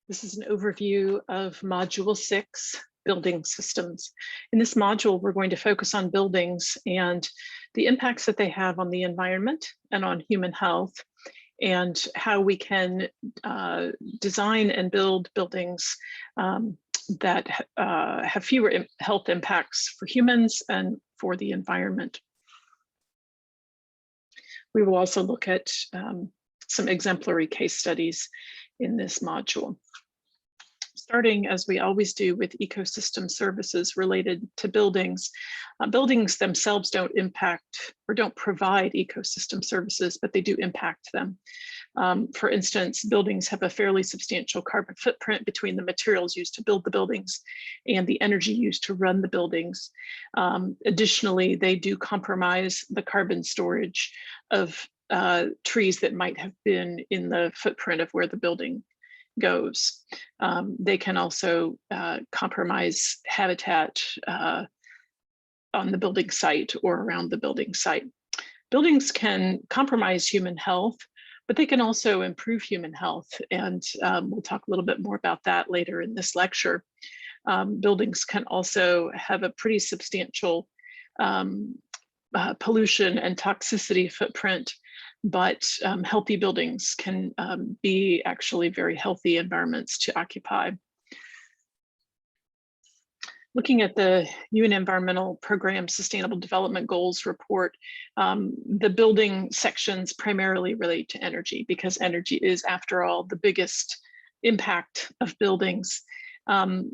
This is an overview of Module 6, Building Systems. In this module, we're going to focus on buildings and the impacts that they have on the environment and on human health, and how we can design and build buildings that have fewer health impacts for humans and for the environment. We will also look at some exemplary case studies in this module. Starting, as we always do, with ecosystem services related to buildings. Buildings themselves don't impact or don't provide ecosystem services, but they do impact them. For instance, buildings have a fairly substantial carbon footprint between the materials used to build the buildings and the energy used to run the buildings. Additionally, they do compromise the carbon storage of trees that might have been in the footprint of where the building goes. They can also compromise habitat on the building site or around the building site. Buildings can compromise human health, but they can also improve human health. And we'll talk a little bit more about that later in this lecture. Buildings can also have a pretty substantial pollution and toxicity footprint, but healthy buildings can be actually very healthy environments to occupy. Looking at the UN Environmental Programme Sustainable Development Goals report, the building sections primarily relate to energy, because energy is, after all, the biggest impact of buildings. 9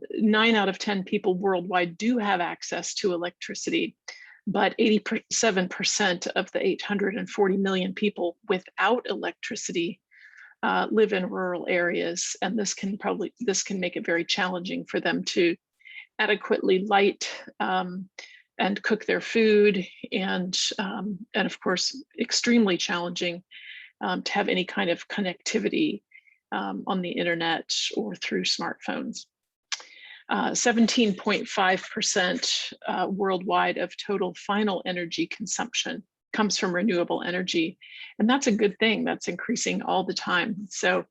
out of 10 people worldwide do have access to electricity, but 87% of the 840 million people without electricity live in rural areas, and this can make it very challenging for them to adequately light and cook their food, and of course extremely challenging to have any kind of connectivity on the internet or through smartphones. 17.5% worldwide of total final energy consumption comes from renewable energy. And that's a good thing. That's increasing all the time. So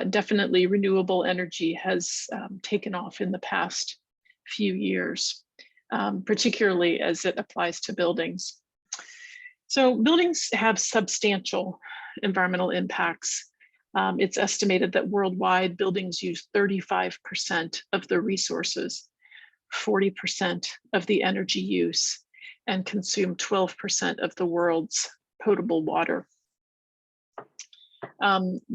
definitely renewable energy has taken off in the past few years, particularly as it applies to buildings. So buildings have substantial environmental impacts. It's estimated that worldwide buildings use 35% of the resources, 40% of the energy use, and consume 12% of the world's potable water.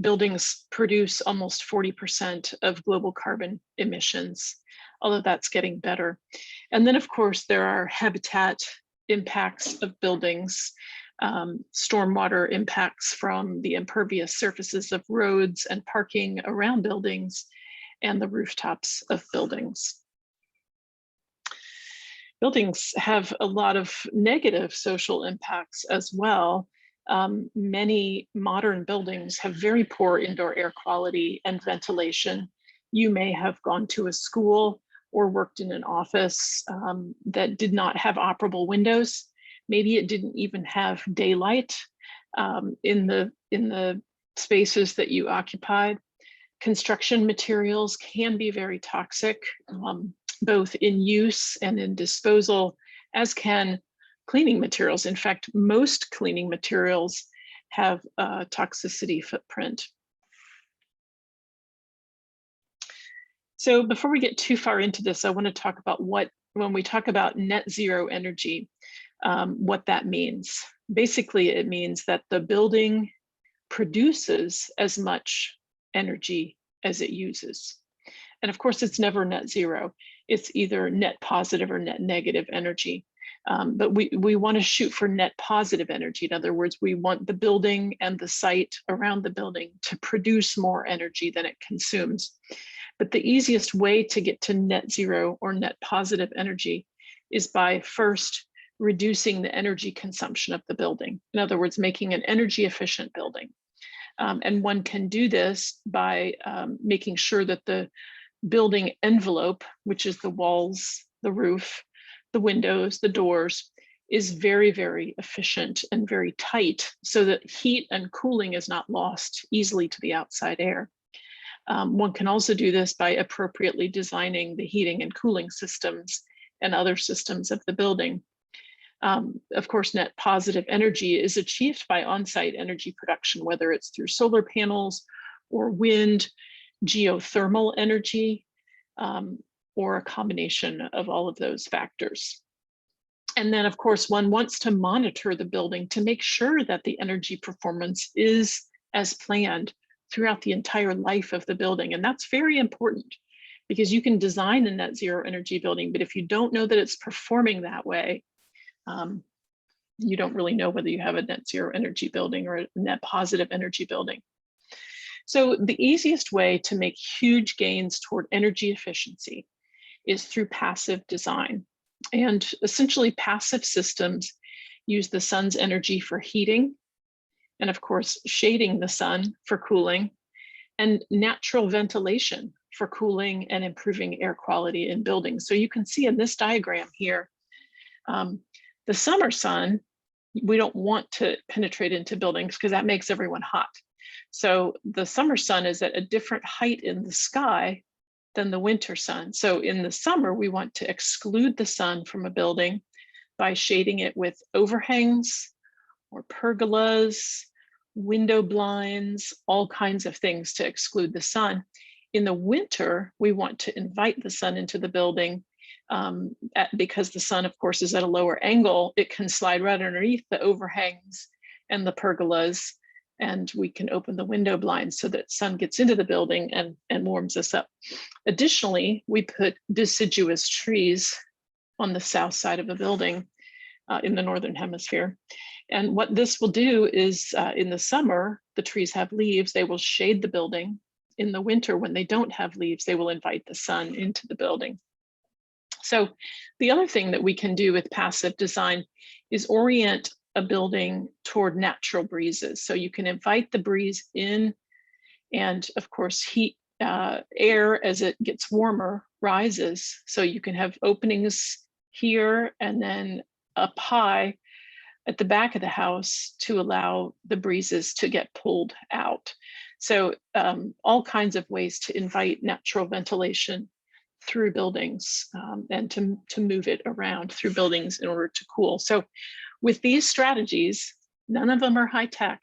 Buildings produce almost 40% of global carbon emissions, although that's getting better. And then, of course, there are habitat impacts of buildings. Stormwater impacts from the impervious surfaces of roads and parking around buildings, and the rooftops of buildings. Buildings have a lot of negative social impacts as well. Many modern buildings have very poor indoor air quality and ventilation. You may have gone to a school or worked in an office that did not have operable windows. Maybe it didn't even have daylight in the spaces that you occupied. Construction materials can be very toxic, both in use and in disposal, as can cleaning materials. In fact, most cleaning materials have a toxicity footprint. So before we get too far into this, I want to talk about when we talk about net zero energy, what that means. Basically, it means that the building produces as much energy as it uses. And of course, it's never net zero. It's either net positive or net negative energy. But we want to shoot for net positive energy. In other words, we want the building and the site around the building to produce more energy than it consumes. But the easiest way to get to net zero or net positive energy is by first reducing the energy consumption of the building. In other words, making an energy efficient building. And one can do this by making sure that the building envelope, which is the walls, the roof, the windows, the doors, is very, very efficient and very tight, so that heat and cooling is not lost easily to the outside air. One can also do this by appropriately designing the heating and cooling systems and other systems of the building. Of course, net positive energy is achieved by on-site energy production, whether it's through solar panels or wind, geothermal energy, or a combination of all of those factors. And then, of course, one wants to monitor the building to make sure that the energy performance is as planned throughout the entire life of the building. And that's very important because you can design a net zero energy building, but if you don't know that it's performing that way, you don't really know whether you have a net zero energy building or a net positive energy building. So the easiest way to make huge gains toward energy efficiency is through passive design. And essentially passive systems use the sun's energy for heating, and of course, shading the sun for cooling, and natural ventilation for cooling and improving air quality in buildings. So you can see in this diagram here, the summer sun, we don't want to penetrate into buildings because that makes everyone hot. So the summer sun is at a different height in the sky than the winter sun. So in the summer, we want to exclude the sun from a building by shading it with overhangs or pergolas, window blinds, all kinds of things to exclude the sun. In the winter, we want to invite the sun into the building because the sun, of course, is at a lower angle. It can slide right underneath the overhangs and the pergolas, and we can open the window blinds so that sun gets into the building and warms us up. Additionally, we put deciduous trees on the south side of the building in the Northern Hemisphere. And what this will do is in the summer, the trees have leaves, they will shade the building. In the winter, when they don't have leaves, they will invite the sun into the building. So the other thing that we can do with passive design is orient a building toward natural breezes. So you can invite the breeze in, and of course, heat air as it gets warmer rises. So you can have openings here and then up high at the back of the house to allow the breezes to get pulled out. So all kinds of ways to invite natural ventilation through buildings and to move it around through buildings in order to cool. So with these strategies, none of them are high tech.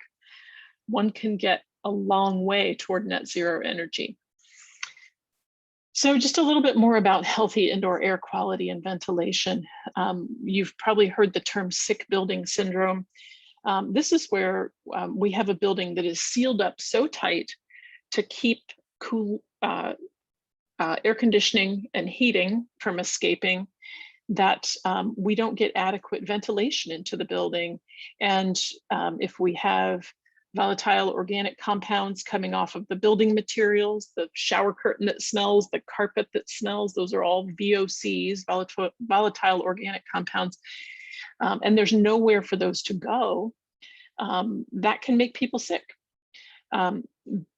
One can get a long way toward net zero energy. So just a little bit more about healthy indoor air quality and ventilation. You've probably heard the term sick building syndrome. This is where we have a building that is sealed up so tight to keep cool air conditioning and heating from escaping that we don't get adequate ventilation into the building. And if we have volatile organic compounds coming off of the building materials, the shower curtain that smells, the carpet that smells, those are all VOCs, volatile organic compounds. And there's nowhere for those to go. That can make people sick.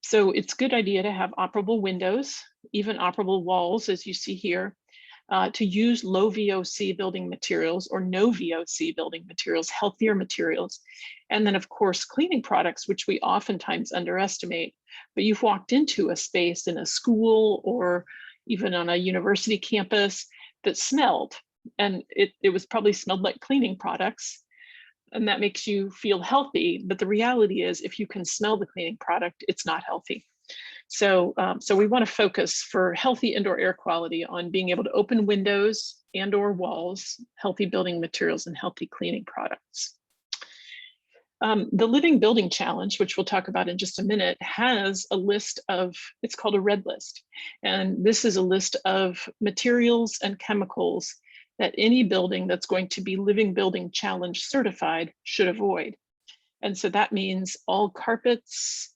So it's a good idea to have operable windows, even operable walls, as you see here, to use low VOC building materials or no VOC building materials, healthier materials. And then of course, cleaning products, which we oftentimes underestimate, but you've walked into a space in a school or even on a university campus that smelled, and it was probably smelled like cleaning products. And that makes you feel healthy. But the reality is if you can smell the cleaning product, it's not healthy. So, so we want to focus for healthy indoor air quality on being able to open windows and or walls, healthy building materials, and healthy cleaning products. The Living Building Challenge, which we'll talk about in just a minute, has a list of, it's called a red list. And this is a list of materials and chemicals that any building that's going to be Living Building Challenge certified should avoid. And so that means all carpets,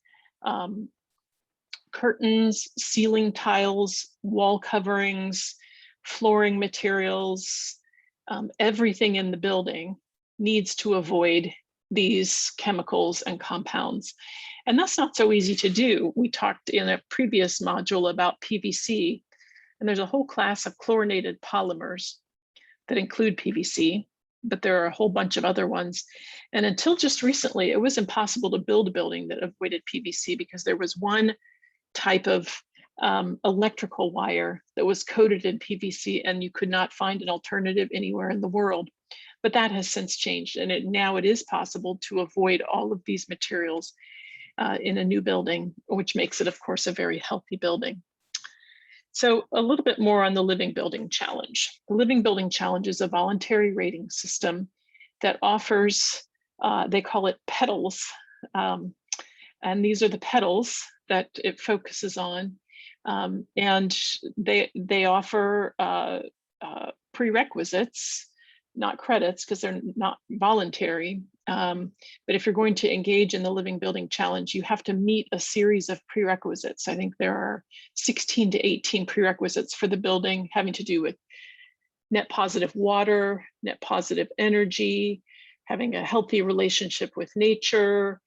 curtains, ceiling tiles, wall coverings, flooring materials, everything in the building needs to avoid these chemicals and compounds. And that's not so easy to do. We talked in a previous module about PVC, and there's a whole class of chlorinated polymers that include PVC, but there are a whole bunch of other ones. And until just recently, it was impossible to build a building that avoided PVC because there was one type of electrical wire that was coated in PVC, and you could not find an alternative anywhere in the world. But that has since changed, and now it is possible to avoid all of these materials in a new building, which makes it, of course, a very healthy building. So a little bit more on the Living Building Challenge. The Living Building Challenge is a voluntary rating system that offers, they call it petals, and these are the petals that it focuses on. And they offer prerequisites, not credits, because they're not voluntary. But if you're going to engage in the Living Building Challenge, you have to meet a series of prerequisites. I think there are 16 to 18 prerequisites for the building, having to do with net positive water, net positive energy, having a healthy relationship with nature,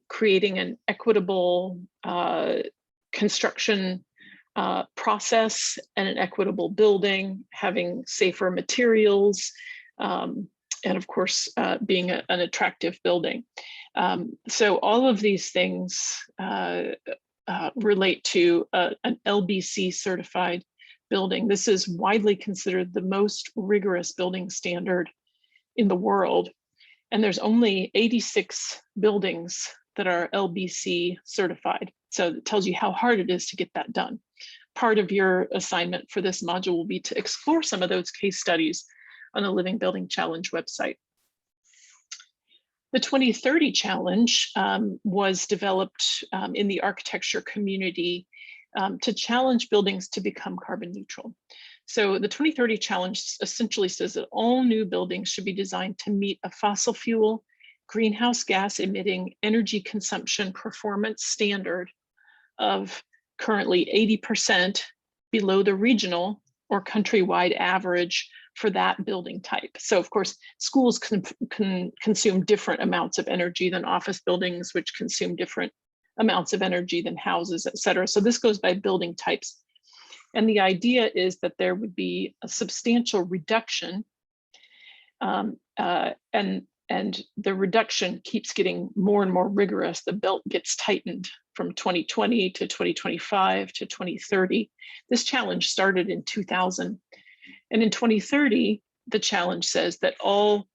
creating an equitable construction process and an equitable building, having safer materials, and of course, being an attractive building. So all of these things relate to an LBC certified building. This is widely considered the most rigorous building standard in the world. And there's only 86 buildings that are LBC certified. So it tells you how hard it is to get that done. Part of your assignment for this module will be to explore some of those case studies on the Living Building Challenge website. The 2030 Challenge was developed in the architecture community to challenge buildings to become carbon neutral. So the 2030 Challenge essentially says that all new buildings should be designed to meet a fossil fuel, greenhouse gas emitting energy consumption performance standard of currently 80% below the regional or countrywide average for that building type. So of course, schools can consume different amounts of energy than office buildings, which consume different amounts of energy than houses, et cetera. So this goes by building types. And the idea is that there would be a substantial reduction, and the reduction keeps getting more and more rigorous. The belt gets tightened from 2020 to 2025 to 2030. This challenge started in 2000. And in 2030, the challenge says that all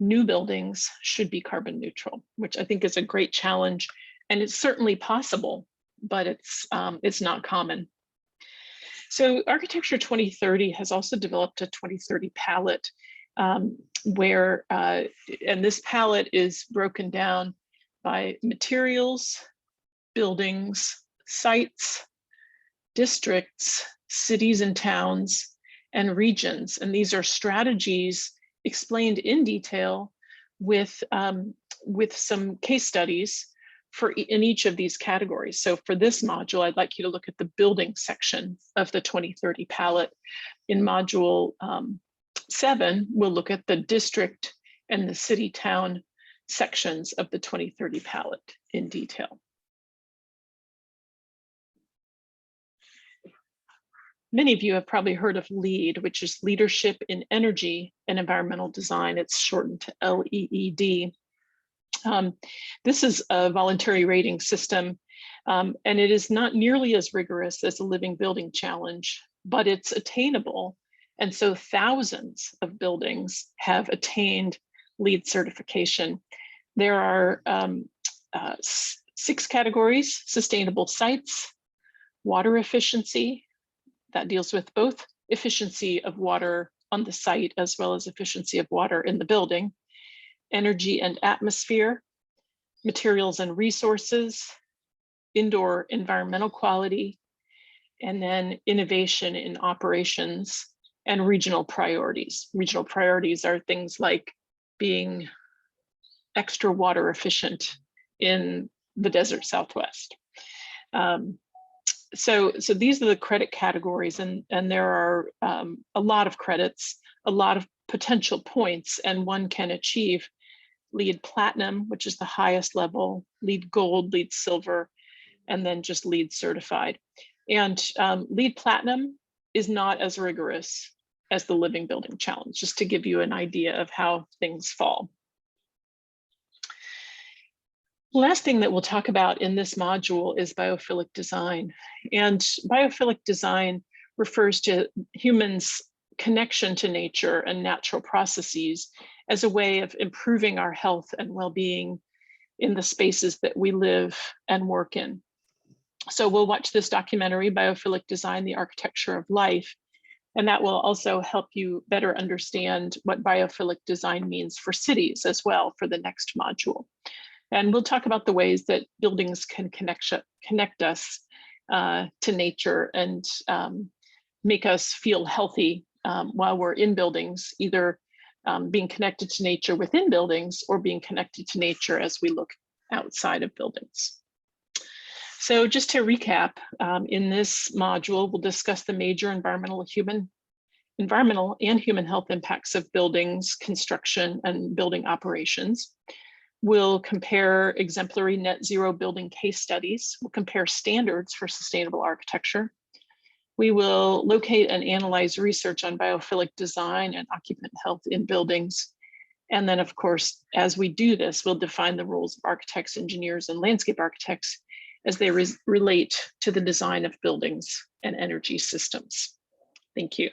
new buildings should be carbon neutral, which I think is a great challenge. And it's certainly possible, but it's not common. So Architecture 2030 has also developed a 2030 palette where, and this palette is broken down by materials, buildings, sites, districts, cities and towns, and regions. And these are strategies explained in detail with some case studies in each of these categories. So for this module, I'd like you to look at the building section of the 2030 palette. In module 7, we'll look at the district and the city town sections of the 2030 palette in detail. Many of you have probably heard of LEED, which is Leadership in Energy and Environmental Design. It's shortened to LEED. This is a voluntary rating system, and it is not nearly as rigorous as the Living Building Challenge, but it's attainable. And so thousands of buildings have attained LEED certification. There are 6 categories: sustainable sites, water efficiency, that deals with both efficiency of water on the site as well as efficiency of water in the building, energy and atmosphere, materials and resources, indoor environmental quality, and then innovation in operations and regional priorities. Regional priorities are things like being extra water efficient in the desert Southwest. So these are the credit categories, and there are a lot of credits, a lot of potential points, and one can achieve LEED Platinum, which is the highest level, LEED Gold, LEED Silver, and then just LEED Certified. And LEED Platinum is not as rigorous as the Living Building Challenge, just to give you an idea of how things fall. Last thing that we'll talk about in this module is biophilic design. And biophilic design refers to humans' connection to nature and natural processes as a way of improving our health and well-being in the spaces that we live and work in. So we'll watch this documentary, Biophilic Design, the Architecture of Life, and that will also help you better understand what biophilic design means for cities as well for the next module. And we'll talk about the ways that buildings can connect us to nature and make us feel healthy while we're in buildings, either being connected to nature within buildings or being connected to nature as we look outside of buildings. So just to recap, in this module, we'll discuss the major environmental and human health impacts of buildings, construction, and building operations. We'll compare exemplary net zero building case studies. We'll compare standards for sustainable architecture. We will locate and analyze research on biophilic design and occupant health in buildings. And then, of course, as we do this, we'll define the roles of architects, engineers, and landscape architects as they relate to the design of buildings and energy systems. Thank you.